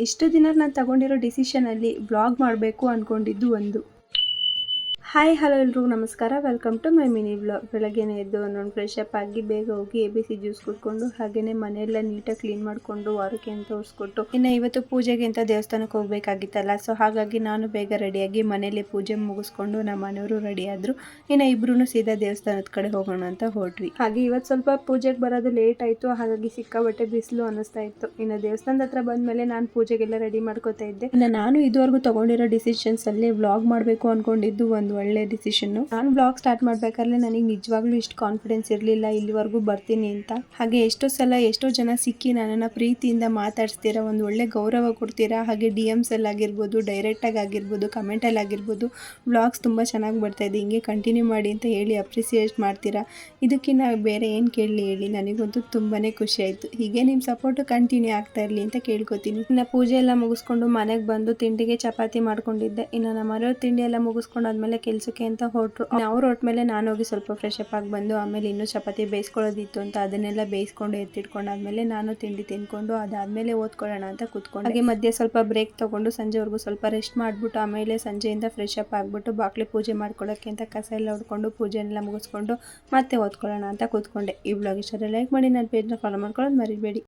ಇಷ್ಟು ದಿನ ನಾನು ತಗೊಂಡಿರೋ ಡಿಸಿಷನಲ್ಲಿ ಬ್ಲಾಗ್ ಮಾಡಬೇಕು ಅಂದ್ಕೊಂಡಿದ್ದು ಒಂದು. ಹಾಯ್ ಹಲೋ ಎಲ್ರಿಗೂ ನಮಸ್ಕಾರ, welcome to my mini blog. ಬೆಳಗ್ಗೆನೇ ಎದ್ದು ಒಂದೊಂದು ಫ್ರೆಶ್ ಅಪ್ ಆಗಿ ಬೇಗ ಹೋಗಿ ABC ಜ್ಯೂಸ್ ಕುಡ್ಕೊಂಡು ಹಾಗೆಯೇ ಮನೆಯೆಲ್ಲ ನೀಟಾಗಿ ಕ್ಲೀನ್ ಮಾಡಿಕೊಂಡು ವಾರಕ್ಕೆ ಅಂತ ತೋರಿಸ್ಕೊಟ್ಟು ಇನ್ನು ಇವತ್ತು ಪೂಜೆಗೆ ಅಂತ ದೇವಸ್ಥಾನಕ್ಕೆ ಹೋಗಬೇಕಾಗಿತ್ತಲ್ಲ. ಸೊ ಹಾಗಾಗಿ ನಾನು ಬೇಗ ರೆಡಿಯಾಗಿ ಮನೇಲಿ ಪೂಜೆ ಮುಗಿಸ್ಕೊಂಡು ನಮ್ಮ ಮನೆಯವರು ರೆಡಿ ಆದರು. ಇನ್ನು ಇಬ್ಬರೂ ಸೀದಾ ದೇವಸ್ಥಾನದ ಕಡೆ ಹೋಗೋಣ ಅಂತ ಹೊರಟ್ವಿ. ಹಾಗೆ ಇವತ್ತು ಸ್ವಲ್ಪ ಪೂಜೆಗೆ ಬರೋದು ಲೇಟ್ ಆಯಿತು, ಹಾಗಾಗಿ ಸಿಕ್ಕಾಬಟ್ಟೆ ಬಿಸಿಲು ಅನ್ನಿಸ್ತಾ ಇತ್ತು. ಇನ್ನು ದೇವಸ್ಥಾನದ ಹತ್ರ ಬಂದಮೇಲೆ ನಾನು ಪೂಜೆಗೆಲ್ಲ ರೆಡಿ ಮಾಡ್ಕೋತಾ ಇದ್ದೆ. ಇನ್ನು ನಾನು ಇದುವರೆಗೂ ತಗೊಂಡಿರೋ ಡಿಸಿಷನ್ಸಲ್ಲಿ ವ್ಲಾಗ್ ಮಾಡಬೇಕು ಅಂದ್ಕೊಂಡಿದ್ದು ಒಂದು ಒಳ್ಳೆ ಡಿಸಿಷನ್. ನಾನು ಬ್ಲಾಗ್ ಸ್ಟಾರ್ಟ್ ಮಾಡ್ಬೇಕಾದ್ರೆ ನನಗೆ ನಿಜವಾಗ್ಲೂ ಇಷ್ಟು ಕಾನ್ಫಿಡೆನ್ಸ್ ಇರಲಿಲ್ಲ ಇಲ್ಲಿವರೆಗೂ ಬರ್ತೀನಿ ಅಂತ. ಹಾಗೆ ಎಷ್ಟೋ ಜನ ಸಿಕ್ಕಿ ನನ್ನನ್ನು ಪ್ರೀತಿಯಿಂದ ಮಾತಾಡಿಸ್ತೀರಾ, ಒಂದು ಒಳ್ಳೆ ಗೌರವ ಕೊಡ್ತೀರಾ. ಹಾಗೆ DMs ಅಲ್ಲಿ ಆಗಿರ್ಬೋದು, ಡೈರೆಕ್ಟಾಗಿ ಆಗಿರ್ಬೋದು, ಕಮೆಂಟಲ್ಲಿ ಆಗಿರ್ಬೋದು ವ್ಲಾಗ್ಸ್ ತುಂಬ ಚೆನ್ನಾಗಿ ಬರ್ತಾ ಇದೆ, ಹಿಂಗೆ ಕಂಟಿನ್ಯೂ ಮಾಡಿ ಅಂತ ಹೇಳಿ ಅಪ್ರಿಸಿಯೇಟ್ ಮಾಡ್ತೀರಾ. ಇದಕ್ಕಿಂತ ಬೇರೆ ಏನು ಕೇಳಲಿ ಹೇಳಿ, ನನಗಂತೂ ತುಂಬಾ ಖುಷಿ ಆಯಿತು. ಹೀಗೆ ನಿಮ್ಮ ಸಪೋರ್ಟು ಕಂಟಿನ್ಯೂ ಆಗ್ತಾ ಇರಲಿ ಅಂತ ಕೇಳ್ಕೊತೀನಿ. ಇನ್ನು ಪೂಜೆ ಎಲ್ಲ ಮುಗಿಸ್ಕೊಂಡು ಮನೆಗೆ ಬಂದು ತಿಂಡಿಗೆ ಚಪಾತಿ ಮಾಡ್ಕೊಂಡಿದ್ದೆ. ಇನ್ನು ನಮ್ಮ ಮನೆಯವ್ರ ತಿಂಡಿ ಎಲ್ಲ ಮುಗಿಸ್ಕೊಂಡು ಆದಮೇಲೆ ಕೆಲಸಕ್ಕೆ ಅಂತ ಹೊರಟರು. ಅವ್ರು ಹೊರಟ್ಮೇಲೆ ನಾನು ಹೋಗಿ ಸ್ವಲ್ಪ ಫ್ರೆಶ್ ಅಪ್ ಆಗಿ ಬಂದು ಆಮೇಲೆ ಇನ್ನೂ ಚಪಾತಿ ಬೇಯಿಸ್ಕೊಳ್ಳೋದಿತ್ತು ಅಂತ ಅದನ್ನೆಲ್ಲ ಬೇಯಿಸ್ಕೊಂಡು ಎತ್ತಿಟ್ಕೊಂಡಾದ್ಮೇಲೆ ನಾನು ತಿಂಡಿ ತಿನ್ಕೊಂಡು ಅದಾದಮೇಲೆ ಓದ್ಕೊಳ್ಳೋಣ ಅಂತ ಕೂತ್ಕೊಂಡು ಹಾಗೆ ಮಧ್ಯೆ ಸ್ವಲ್ಪ ಬ್ರೇಕ್ ತೊಗೊಂಡು ಸಂಜೆವರೆಗೂ ಸ್ವಲ್ಪ ರೆಸ್ಟ್ ಮಾಡಿಬಿಟ್ಟು ಆಮೇಲೆ ಸಂಜೆಯಿಂದ ಫ್ರೆಶ್ ಅಪ್ ಆಗಿಬಿಟ್ಟು ಬಾಕ್ಲಿ ಪೂಜೆ ಮಾಡ್ಕೊಳ್ಳೋಕ್ಕೆ ಅಂತ ಕಸ ಎಲ್ಲ ಹೊಡ್ಕೊಂಡು ಪೂಜೆನೆಲ್ಲ ಮುಗಿಸ್ಕೊಂಡು ಮತ್ತೆ ಓದ್ಕೊಳ್ಳೋಣ ಅಂತ ಕೂತ್ಕೊಂಡೆ. ಈ ಬ್ಲಾಗ್ ಇಷ್ಟ ಲೈಕ್ ಮಾಡಿ, ನನ್ನ ಪೇಜ್ನ ಫಾಲೋ ಮಾಡ್ಕೊಳ್ಳೋದು ಮರಿಬೇಡಿ.